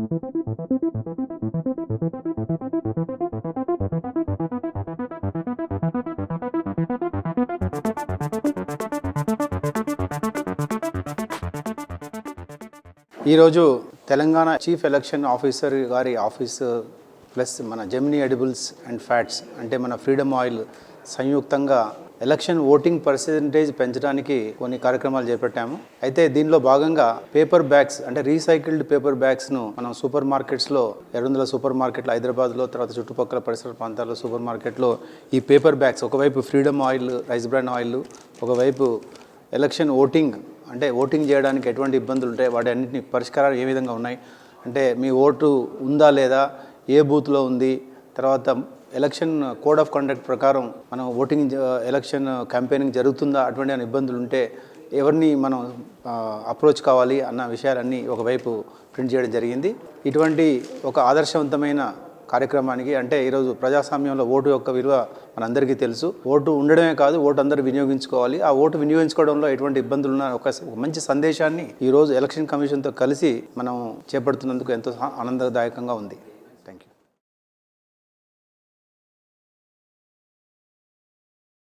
ఈరోజు Telangana chief election officer గారి office plus మన జెమినీ ఎడిబుల్స్ అండ్ ఫ్యాట్స్ అంటే మన ఫ్రీడమ్ ఆయిల్ సంయుక్తంగా ఎలక్షన్ ఓటింగ్ పర్సెంటేజ్ పెంచడానికి కొన్ని కార్యక్రమాలు చేపట్టాము. అయితే దీనిలో భాగంగా పేపర్ బ్యాగ్స్ అంటే రీసైకిల్డ్ పేపర్ బ్యాగ్స్ను మనం సూపర్ మార్కెట్స్లో 200 సూపర్ మార్కెట్లు హైదరాబాద్లో, తర్వాత చుట్టుపక్కల పరిసర ప్రాంతాల్లో సూపర్ మార్కెట్లో ఈ పేపర్ బ్యాగ్స్, ఒకవైపు freedom oil, rice bran oil, ఒకవైపు ఎలక్షన్ ఓటింగ్ చేయడానికి ఎటువంటి ఇబ్బందులు ఉంటాయి, వాటి అన్నింటినీ పరిష్కారాలు ఏ విధంగా ఉన్నాయి, అంటే మీ ఓటు ఉందా లేదా, ఏ బూత్లో ఉంది, తర్వాత ఎలక్షన్ కోడ్ ఆఫ్ కండక్ట్ ప్రకారం మనం ఎలక్షన్ క్యాంపెయినింగ్ జరుగుతుందా, అటువంటి ఇబ్బందులు ఉంటే ఎవరిని మనం అప్రోచ్ కావాలి అన్న విషయాలన్నీ ఒకవైపు ప్రింట్ చేయడం జరిగింది. ఇటువంటి ఒక ఆదర్శవంతమైన కార్యక్రమానికి, అంటే ఈరోజు ప్రజాస్వామ్యంలో ఓటు యొక్క విలువ మనందరికీ తెలుసు. ఓటు ఉండడమే కాదు, ఓటు అందరూ వినియోగించుకోవాలి. ఆ ఓటు వినియోగించుకోవడంలో ఎటువంటి ఇబ్బందులు ఉన్న ఒక మంచి సందేశాన్ని ఈరోజు ఎలక్షన్ కమిషన్తో కలిసి మనం చేపడుతున్నందుకు ఎంతో ఆనందదాయకంగా ఉంది.